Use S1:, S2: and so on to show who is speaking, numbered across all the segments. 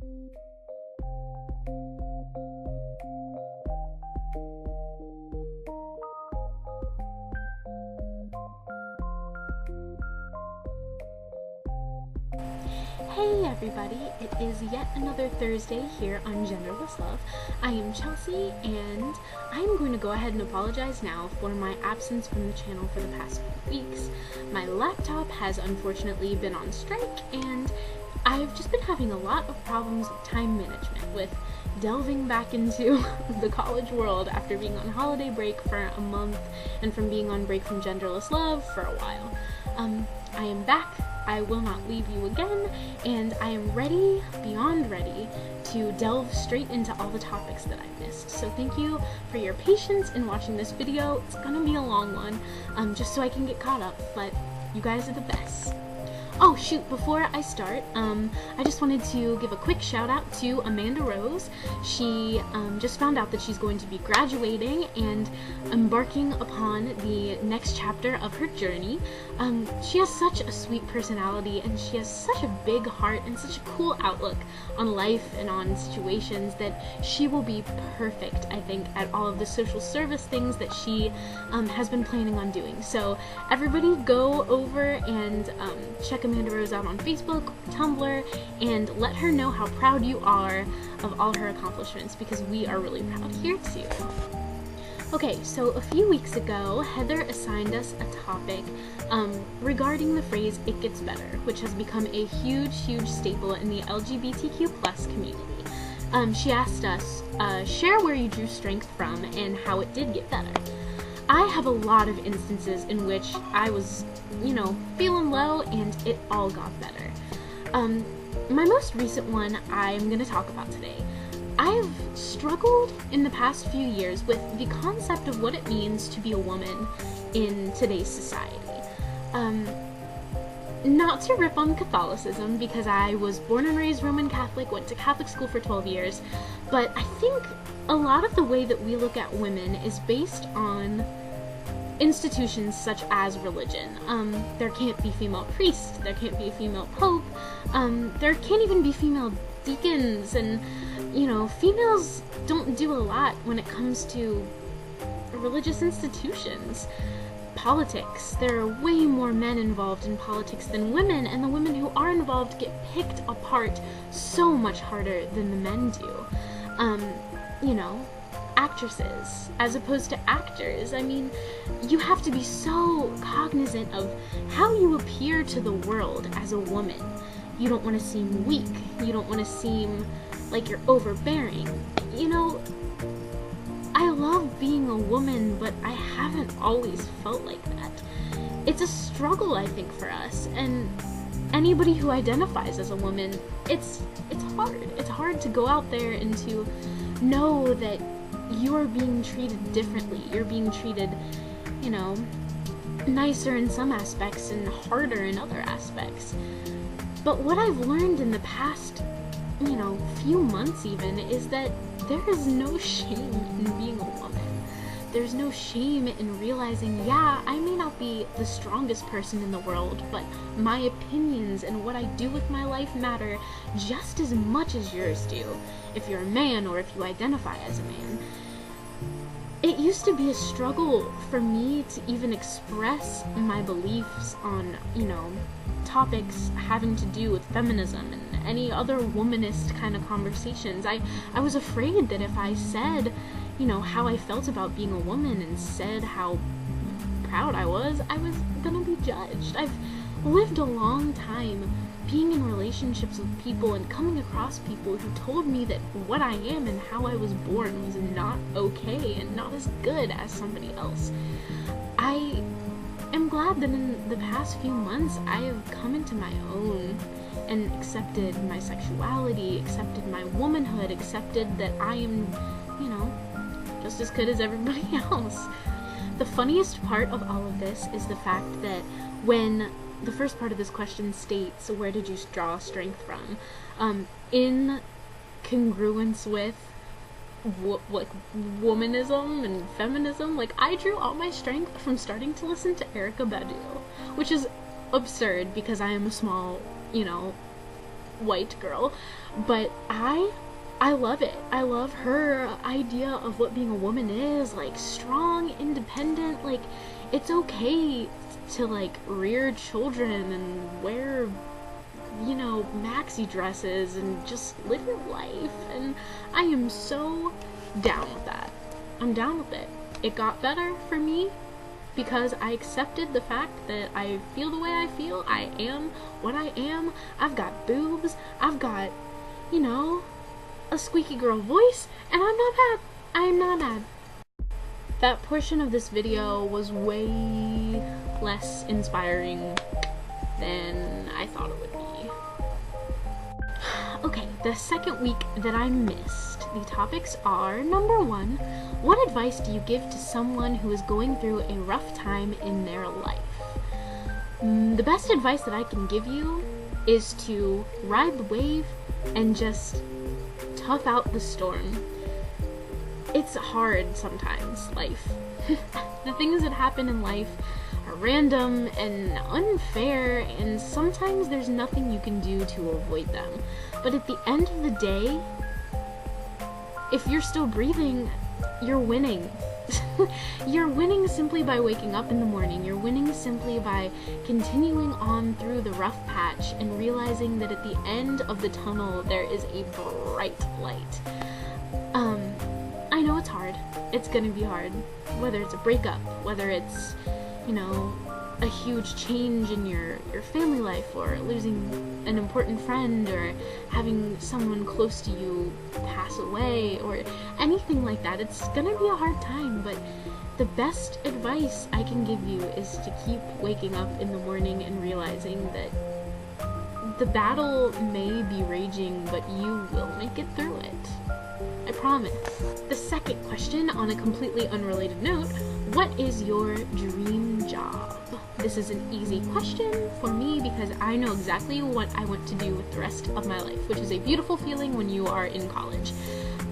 S1: Hey everybody, it is yet another Thursday here on Genderless Love. I am Chelsea, and I'm going to go ahead and apologize now for my absence from the channel for the past few weeks. My laptop has unfortunately been on strike, and I've just been having a lot of problems with time management, with delving back into the college world after being on holiday break for a month, and from being on break from Genderless Love for a while. I am back. I will not leave you again, and I am ready, beyond ready, to delve straight into all the topics that I missed. So thank you for your patience in watching this video. It's gonna be a long one, just so I can get caught up, but you guys are the best. Oh shoot, before I start, I just wanted to give a quick shout out to Amanda Rose. She just found out that she's going to be graduating and embarking upon the next chapter of her journey. She has such a sweet personality, and she has such a big heart and such a cool outlook on life and on situations that she will be perfect, I think, at all of the social service things that she has been planning on doing. So everybody go over and check Amanda Rose out on Facebook, Tumblr, and let her know how proud you are of all her accomplishments, because we are really proud here too. Okay, so a few weeks ago, Heather assigned us a topic regarding the phrase "it gets better," which has become a huge staple in the LGBTQ+ community. She asked us, share where you drew strength from and how it did get better. I have a lot of instances in which I was, feeling low and it all got better. My most recent one I'm going to talk about today. I have struggled in the past few years with the concept of what it means to be a woman in today's society. Not to rip on Catholicism, because I was born and raised Roman Catholic, went to Catholic school for 12 years, but I think a lot of the way that we look at women is based on institutions such as religion. There can't be female priests, there can't be a female pope, there can't even be female deacons, and females don't do a lot when it comes to religious institutions. Politics, there are way more men involved in politics than women, and the women who are involved get picked apart so much harder than the men do. Actresses as opposed to actors. I mean, you have to be so cognizant of how you appear to the world as a woman. You don't want to seem weak. You don't want to seem like you're overbearing. I love being a woman, but I haven't always felt like that. It's a struggle, I think, for us, and anybody who identifies as a woman, it's hard. It's hard to go out there and to know that you're being treated differently. You're being treated, nicer in some aspects and harder in other aspects. But what I've learned in the past, few months even, is that there is no shame in being a woman. There's no shame in realizing, yeah, I may not be the strongest person in the world, but my opinions and what I do with my life matter just as much as yours do, if you're a man or if you identify as a man. It used to be a struggle for me to even express my beliefs on, topics having to do with feminism and any other womanist kind of conversations. I was afraid that if I said, how I felt about being a woman and said how proud I was gonna be judged. I've lived a long time being in relationships with people and coming across people who told me that what I am and how I was born was not okay and not as good as somebody else. I am glad that in the past few months I have come into my own and accepted my sexuality, accepted my womanhood, accepted that I am, just as good as everybody else. The funniest part of all of this is the fact that when the first part of this question states, where did you draw strength from? In congruence with womanism and feminism, I drew all my strength from starting to listen to Erykah Badu, which is absurd because I am a small, white girl, but I love it. I love her idea of what being a woman is, like, strong, independent, like, it's okay to, like, rear children and wear, you know, maxi dresses and just live your life, and I am so down with that. I'm down with it. It got better for me because I accepted the fact that I feel the way I feel. I am what I am. I've got boobs. I've got, you know, a squeaky girl voice, and I'm not mad. I'm not mad. That portion of this video was way less inspiring than I thought it would be. Okay, the second week that I missed, the topics are: number 1, what advice do you give to someone who is going through a rough time in their life? The best advice that I can give you is to ride the wave and just tough out the storm. It's hard sometimes, life. The things that happen in life are random and unfair, and sometimes there's nothing you can do to avoid them. But at the end of the day, if you're still breathing, you're winning. You're winning simply by waking up in the morning. You're winning simply by continuing on through the rough patch and realizing that at the end of the tunnel there is a bright light. I know it's hard. It's gonna be hard. Whether it's a breakup, whether it's, you know, a huge change in your family life, or losing an important friend, or having someone close to you pass away, or anything like that. It's gonna be a hard time, but the best advice I can give you is to keep waking up in the morning and realizing that the battle may be raging, but you will make it through it. I promise. The second question, on a completely unrelated note: what is your dream job? This is an easy question for me because I know exactly what I want to do with the rest of my life, which is a beautiful feeling when you are in college.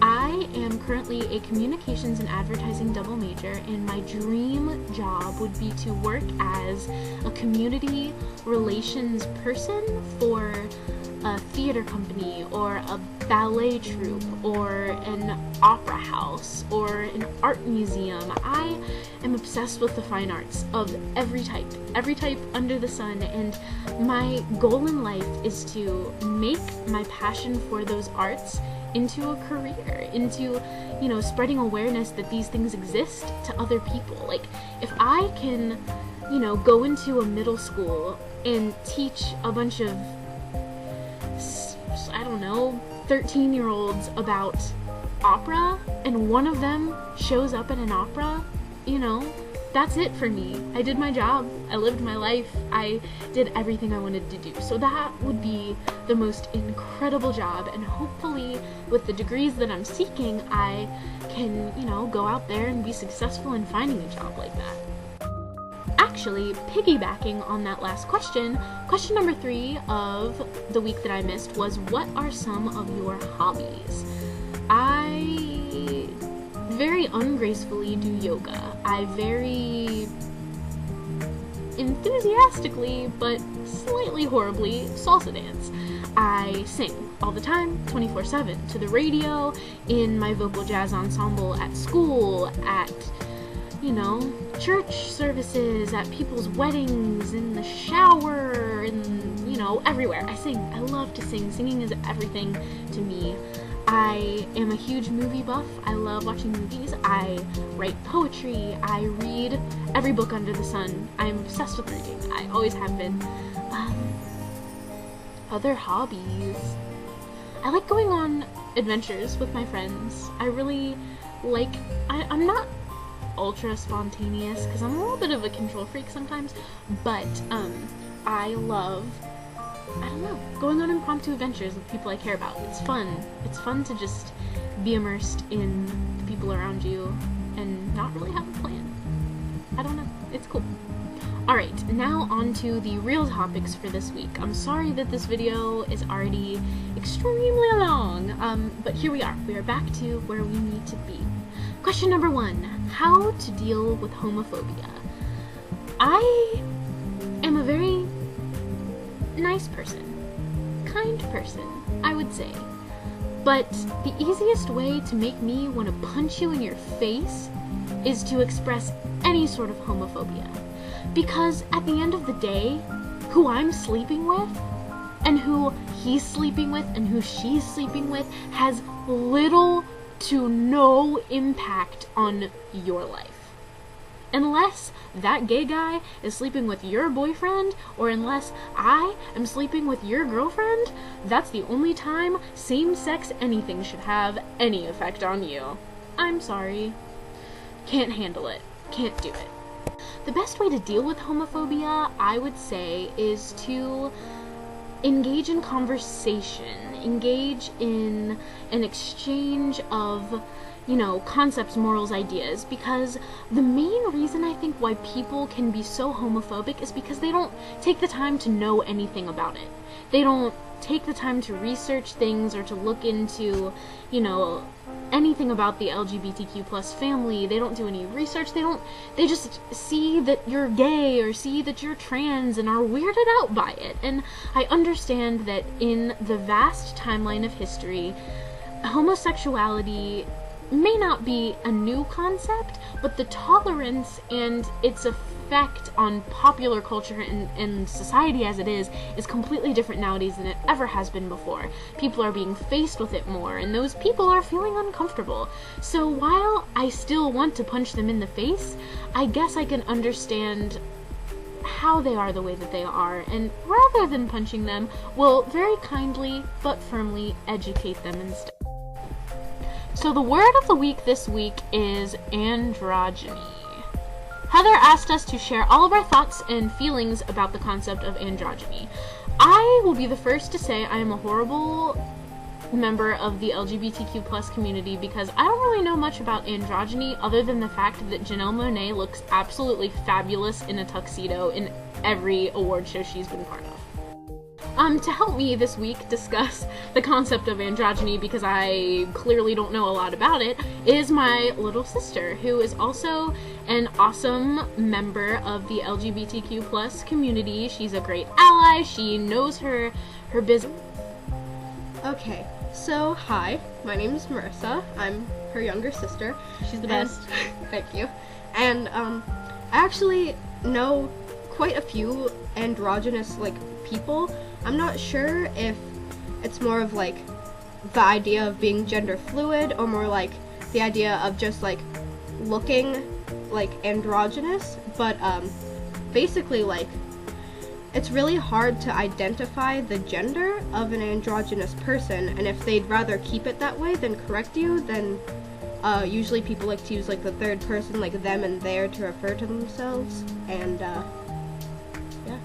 S1: I am currently a communications and advertising double major, and my dream job would be to work as a community relations person for a theater company, or a ballet troupe, or an opera house, or an art museum. I am obsessed with the fine arts of every type under the sun, and my goal in life is to make my passion for those arts into a career, into, you know, spreading awareness that these things exist to other people. Like, if I can, you know, go into a middle school and teach a bunch of, I don't know, 13-year-olds about opera, and one of them shows up at an opera, you know, that's it for me. I did my job. I lived my life. I did everything I wanted to do. So that would be the most incredible job, and hopefully with the degrees that I'm seeking, I can, you know, go out there and be successful in finding a job like that. Actually, piggybacking on that last question, question number 3 of the week that I missed was: what are some of your hobbies? I very ungracefully do yoga. I very enthusiastically, but slightly horribly, salsa dance. I sing all the time, 24/7, to the radio, in my vocal jazz ensemble at school, at, you know, church services, at people's weddings, in the shower, and, you know, everywhere. I sing. I love to sing. Singing is everything to me. I am a huge movie buff. I love watching movies. I write poetry. I read every book under the sun. I'm obsessed with reading. I always have been. Other hobbies. I like going on adventures with my friends. I really like, I'm not ultra spontaneous because I'm a little bit of a control freak sometimes, but I love, I don't know, going on impromptu adventures with people I care about. It's fun. It's fun to just be immersed in the people around you and not really have a plan. I don't know. It's cool. Alright, now on to the real topics for this week. I'm sorry that this video is already extremely long, but here we are. We are back to where we need to be. Question number 1, how to deal with homophobia. I am a very nice person, kind person, I would say. But the easiest way to make me want to punch you in your face is to express any sort of homophobia. Because at the end of the day, who I'm sleeping with, and who he's sleeping with, and who she's sleeping with, has little to no impact on your life. Unless that gay guy is sleeping with your boyfriend, or unless I am sleeping with your girlfriend, that's the only time same-sex anything should have any effect on you. I'm sorry. Can't handle it. Can't do it. The best way to deal with homophobia, I would say, is to engage in conversation, engage in an exchange of, concepts, morals, ideas, because the main reason I think why people can be so homophobic is because they don't take the time to know anything about it. They don't take the time to research things or to look into, anything about the LGBTQ plus family. They don't do any research. They just see that you're gay or see that you're trans and are weirded out by it. And I understand that in the vast timeline of history, homosexuality may not be a new concept, but the tolerance and its effect on popular culture and society as it is completely different nowadays than it ever has been before. People are being faced with it more, and those people are feeling uncomfortable. So while I still want to punch them in the face, I guess I can understand how they are the way that they are, and rather than punching them, will very kindly but firmly educate them instead. So the word of the week this week is androgyny. Heather asked us to share all of our thoughts and feelings about the concept of androgyny. I will be the first to say I am a horrible member of the LGBTQ plus community because I don't really know much about androgyny other than the fact that Janelle Monáe looks absolutely fabulous in a tuxedo in every award show she's been part of. To help me this week discuss the concept of androgyny, because I clearly don't know a lot about it, is my little sister, who is also an awesome member of the LGBTQ plus community. She's a great ally. She knows her business.
S2: Okay, so hi, my name is Marissa. I'm her younger sister.
S1: She's the best.
S2: Thank you. And I actually know quite a few androgynous people. I'm not sure if it's more of the idea of being gender fluid or more the idea of just looking androgynous, but basically it's really hard to identify the gender of an androgynous person, and if they'd rather keep it that way than correct you, then usually people like to use the third person, them and their, to refer to themselves, and yeah.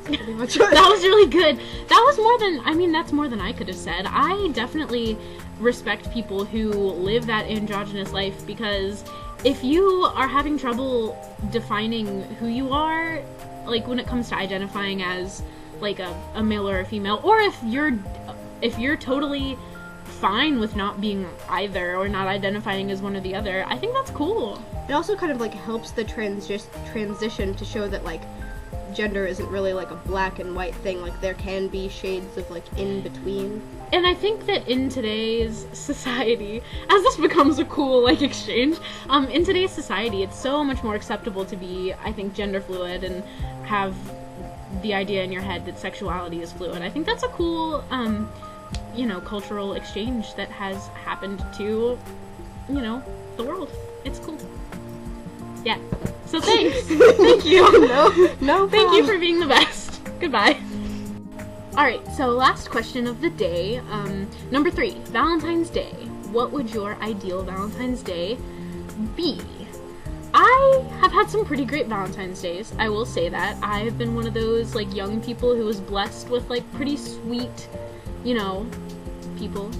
S2: Pretty much.
S1: That was really good. That's more than I could have said. I definitely respect people who live that androgynous life, because if you are having trouble defining who you are, when it comes to identifying as a male or a female, or if you're totally fine with not being either or not identifying as one or the other, I think that's cool.
S2: It also kind of helps the transition to show that gender isn't really a black and white thing. There can be shades of in between.
S1: And I think that in today's society, as this becomes a cool exchange, in today's society it's so much more acceptable to be, I think, gender fluid and have the idea in your head that sexuality is fluid. I think that's a cool cultural exchange that has happened to the world. It's cool. Yeah. So thanks. Thank you.
S2: No
S1: Thank you for being the best. Goodbye. Alright, so last question of the day. Number 3, Valentine's Day. What would your ideal Valentine's Day be? I have had some pretty great Valentine's Days, I will say that. I have been one of those young people who was blessed with pretty sweet, people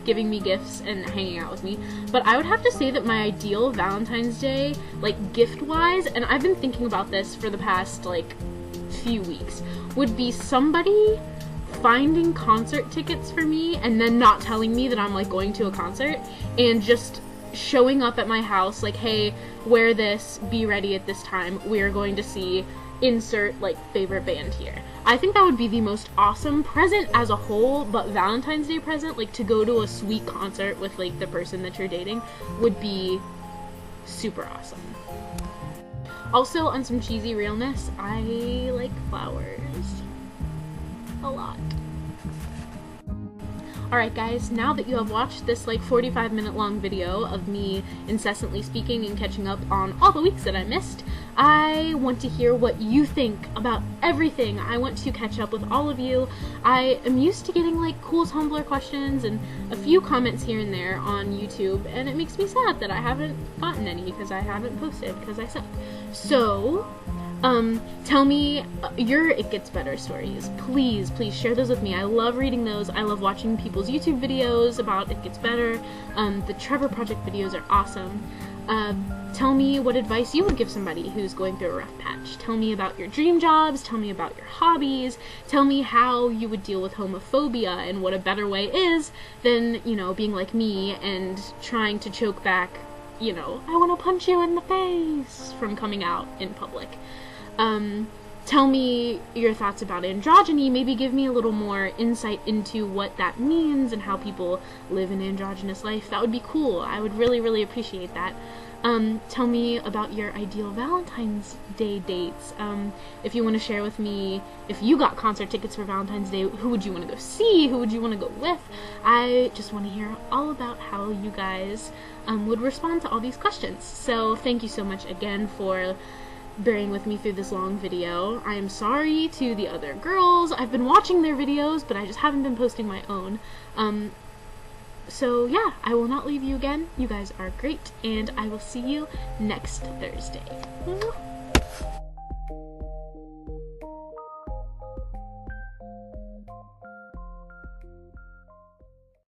S1: giving me gifts and hanging out with me. But I would have to say that my ideal Valentine's Day, gift-wise, and I've been thinking about this for the past, few weeks, would be somebody finding concert tickets for me and then not telling me that I'm, going to a concert, and just showing up at my house, hey, wear this, be ready at this time, we're going to see insert, favorite band here. I think that would be the most awesome present as a whole, but Valentine's Day present, like to go to a sweet concert with like the person that you're dating, would be super awesome. Also, on some cheesy realness, I like flowers a lot. Alright guys, now that you have watched this like 45-minute long video of me incessantly speaking and catching up on all the weeks that I missed, I want to hear what you think about everything. I want to catch up with all of you. I am used to getting like cool Tumblr questions and a few comments here and there on YouTube, and it makes me sad that I haven't gotten any because I haven't posted because I suck. So, tell me your It Gets Better stories. Please, please share those with me. I love reading those. I love watching people's YouTube videos about It Gets Better. The Trevor Project videos are awesome. Tell me what advice you would give somebody who's going through a rough patch. Tell me about your dream jobs. Tell me about your hobbies. Tell me how you would deal with homophobia and what a better way is than, you know, being like me and trying to choke back, you know, I want to punch you in the face from coming out in public. Tell me your thoughts about androgyny. Maybe give me a little more insight into what that means and how people live an androgynous life. That would be cool. I would really, really appreciate that. Tell me about your ideal Valentine's Day dates. If you want to share with me, if you got concert tickets for Valentine's Day, who would you want to go see? Who would you want to go with? I just want to hear all about how you guys would respond to all these questions. So thank you so much again for bearing with me through this long video. I am sorry to the other girls. I've been watching their videos, but I just haven't been posting my own. So yeah, I will not leave you again. You guys are great, and I will see you next Thursday.